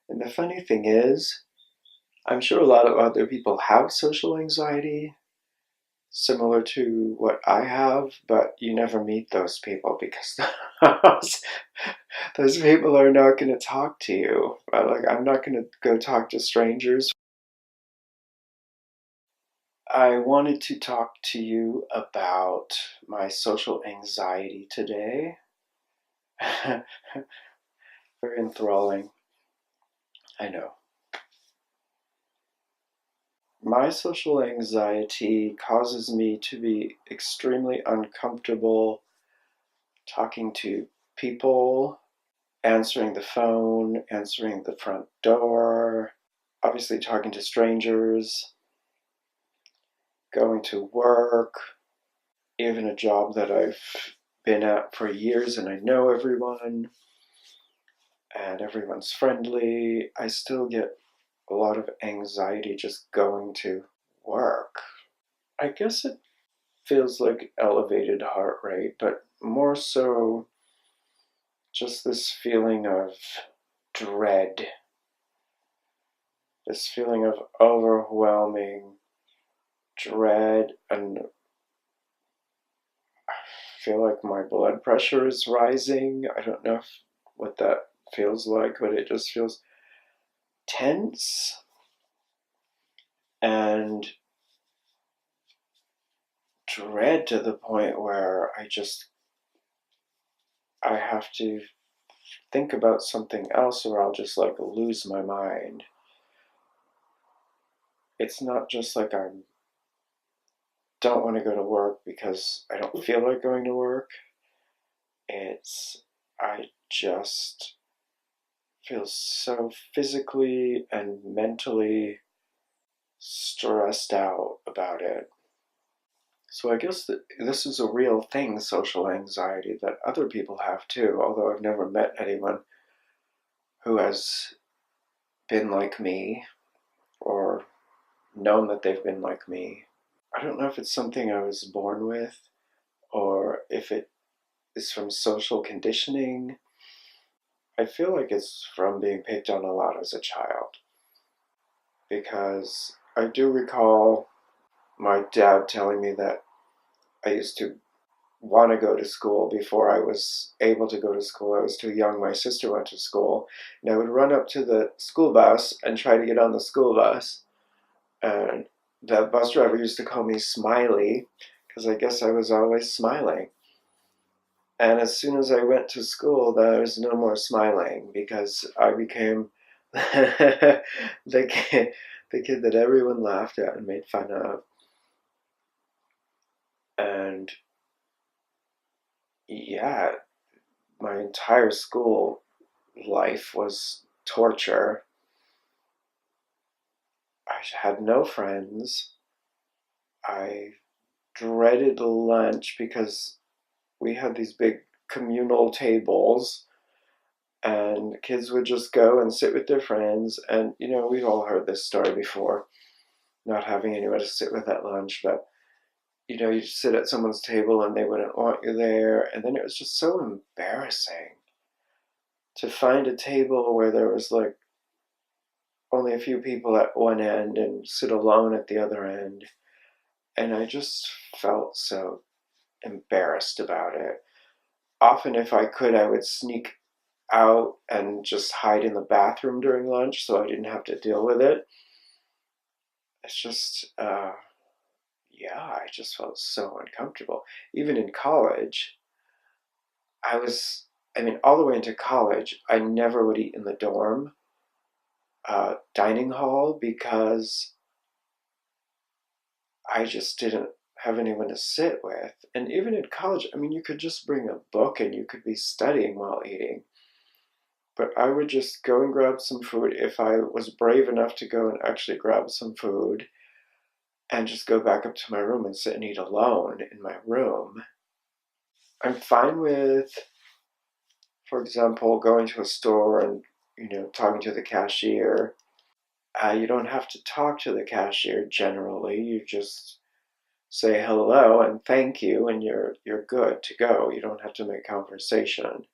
And the funny thing is, I'm sure a lot of other people have social anxiety, similar to what I have, but you never meet those people because those people are not going to talk to you. Like, I'm not going to go talk to strangers. I wanted to talk to you about my social anxiety today. Very enthralling, I know. My social anxiety causes me to be extremely uncomfortable talking to people, answering the phone, answering the front door, obviously talking to strangers, going to work, even a job that I've been at for years and I know everyone and everyone's friendly. I still get a lot of anxiety just going to work. I guess it feels like elevated heart rate, but more so just this feeling of dread, this feeling of overwhelming dread, and I feel like my blood pressure is rising. I don't know what that feels like, but it just feels tense and dread to the point where I have to think about something else or I'll just like lose my mind. It's not just like I don't want to go to work because I don't feel like going to work. It's I just feel so physically and mentally stressed out about it. So I guess that this is a real thing, social anxiety, that other people have too, although I've never met anyone who has been like me or known that they've been like me. I don't know if it's something I was born with or if it is from social conditioning. I feel like it's from being picked on a lot as a child because I do recall my dad telling me that I used to want to go to school before I was able to go to school. I was too young. My sister went to school, and I would run up to the school bus and try to get on the school bus. And the bus driver used to call me Smiley because I guess I was always smiling. And as soon as I went to school, there was no more smiling because I became the kid that everyone laughed at and made fun of. And yeah, my entire school life was torture. I had no friends. I dreaded lunch because we had these big communal tables and kids would just go and sit with their friends. And, we've all heard this story before, not having anyone to sit with at lunch, but, you sit at someone's table and they wouldn't want you there. And then it was just so embarrassing to find a table where there was like only a few people at one end and sit alone at the other end. And I just felt so embarrassed about it. Often, if I could, I would sneak out and just hide in the bathroom during lunch so I didn't have to deal with it. It's just, yeah, I just felt so uncomfortable. Even in college, I was, I mean, all the way into college, I never would eat in the dorm dining hall because I just didn't have anyone to sit with. And even in college, I mean, you could just bring a book and you could be studying while eating. But I would just go and grab some food if I was brave enough to go and actually grab some food and just go back up to my room and sit and eat alone in my room. I'm fine with, for example, going to a store and, talking to the cashier. You don't have to talk to the cashier generally. You just say hello and thank you and you're good to go. You don't have to make conversation.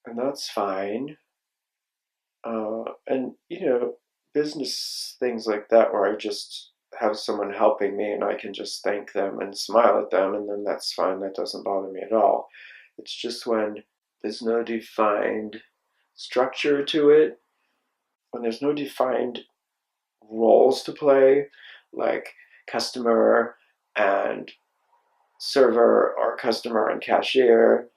And that's fine. And, business things like that where I just have someone helping me and I can just thank them and smile at them, and then that's fine. That doesn't bother me at all. It's just when there's no defined structure to it, when there's no defined roles to play, like customer and server or customer and cashier.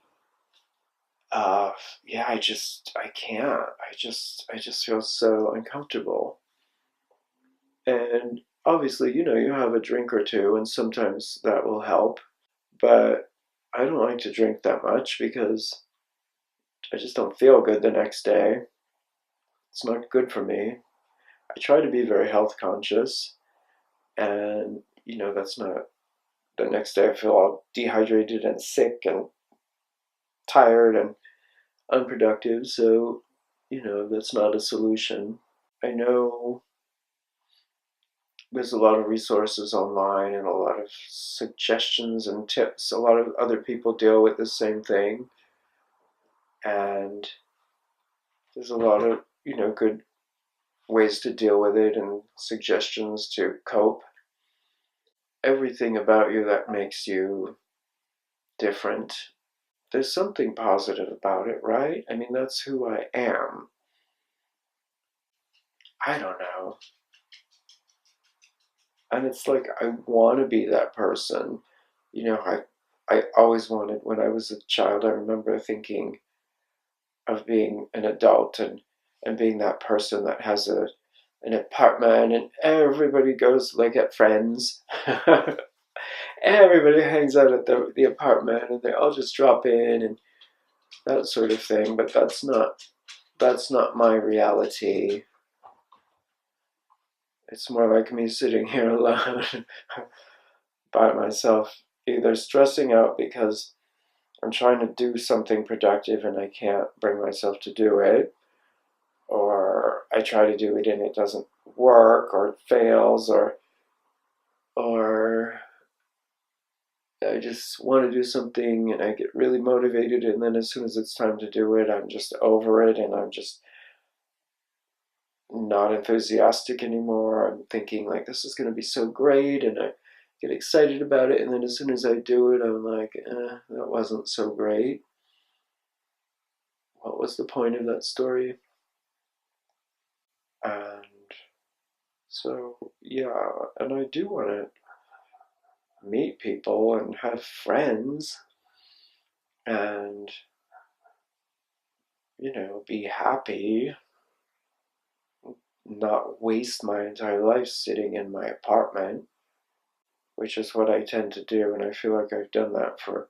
Yeah, I can't. I just feel so uncomfortable. And obviously, you have a drink or two, and sometimes that will help. But I don't like to drink that much because I just don't feel good the next day. It's not good for me. I try to be very health conscious, and that's not. The next day, I feel all dehydrated and sick and tired and unproductive. So, that's not a solution. I know there's a lot of resources online and a lot of suggestions and tips. A lot of other people deal with the same thing, and there's a lot of good ways to deal with it and suggestions to cope. Everything about you that makes you different, there's something positive about it, right? I mean, that's who I am. I don't know. And it's like I want to be that person. I always wanted, when I was a child, I remember thinking of being an adult and being that person that has an apartment and everybody goes like at friends. Everybody hangs out at the apartment and they all just drop in and that sort of thing. But that's not my reality. It's more like me sitting here alone by myself, either stressing out because I'm trying to do something productive and I can't bring myself to do it, or I try to do it and it doesn't work, or it fails, or I just want to do something and I get really motivated, and then as soon as it's time to do it, I'm just over it and I'm just not enthusiastic anymore. I'm thinking like this is going to be so great, and I get excited about it, and then as soon as I do it, I'm like, that wasn't so great. What was the point of that story? And so, yeah, and I do want to meet people and have friends and, be happy, not waste my entire life sitting in my apartment, which is what I tend to do. And I feel like I've done that for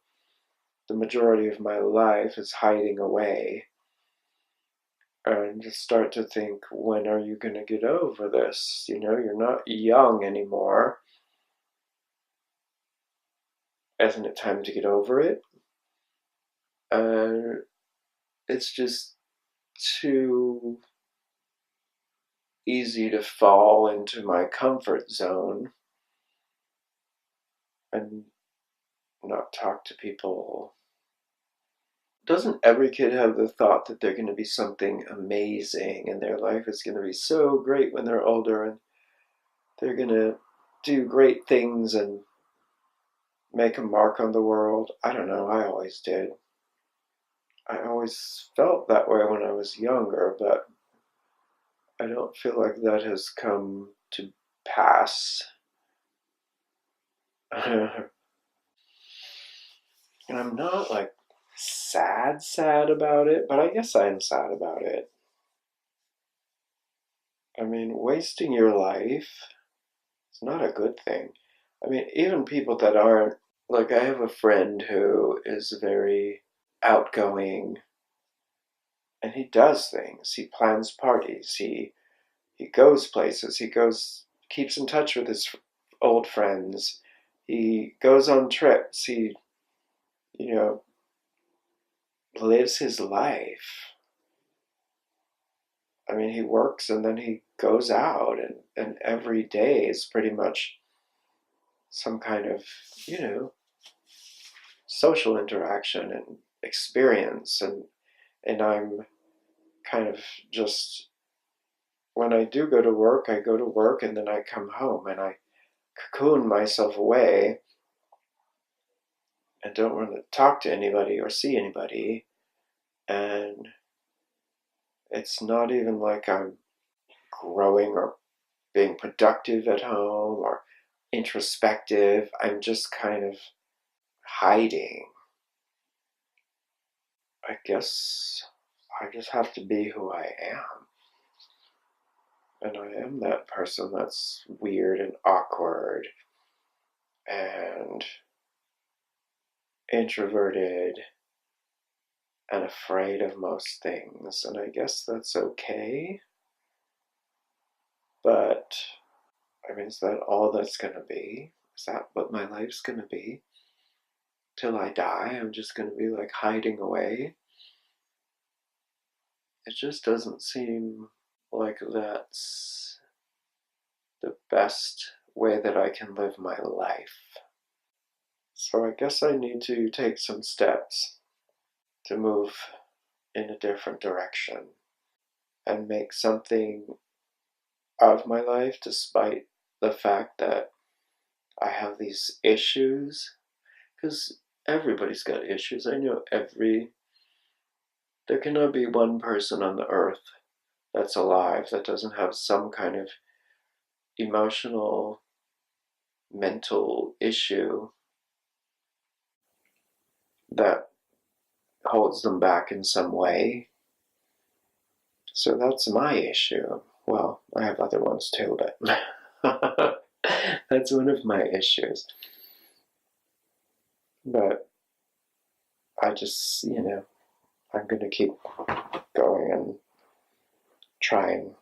the majority of my life, is hiding away. And just start to think, when are you going to get over this? You're not young anymore. Isn't it time to get over it? And it's just too easy to fall into my comfort zone and not talk to people. Doesn't every kid have the thought that they're going to be something amazing and their life is going to be so great when they're older and they're going to do great things and make a mark on the world? I don't know, I always did. I always felt that way when I was younger, but I don't feel like that has come to pass. And I'm not like sad about it, but I guess I am sad about it. I mean, wasting your life is not a good thing. I mean, even people that aren't, like, I have a friend who is very outgoing and he does things. He plans parties. He goes places. Keeps in touch with his old friends. He goes on trips. He, you know, lives his life. I mean, he works and then he goes out, and every day is pretty much some kind of, you know, social interaction and experience. And I'm kind of just when I do go to work, I go to work and then I come home and I cocoon myself away and don't want to talk to anybody or see anybody. And it's not even like I'm growing or being productive at home or introspective. I'm just kind of hiding. I guess I just have to be who I am. And I am that person that's weird and awkward and introverted and afraid of most things. And I guess that's okay. But, I mean, is that all that's going to be? Is that what my life's going to be? Till I die, I'm just going to be like hiding away? It just doesn't seem like that's the best way that I can live my life. So I guess I need to take some steps to move in a different direction and make something of my life despite the fact that I have these issues. Because everybody's got issues. I know there cannot be one person on the earth that's alive that doesn't have some kind of emotional, mental issue that holds them back in some way. So that's my issue. Well, I have other ones too, but that's one of my issues. But I just, I'm going to keep going and trying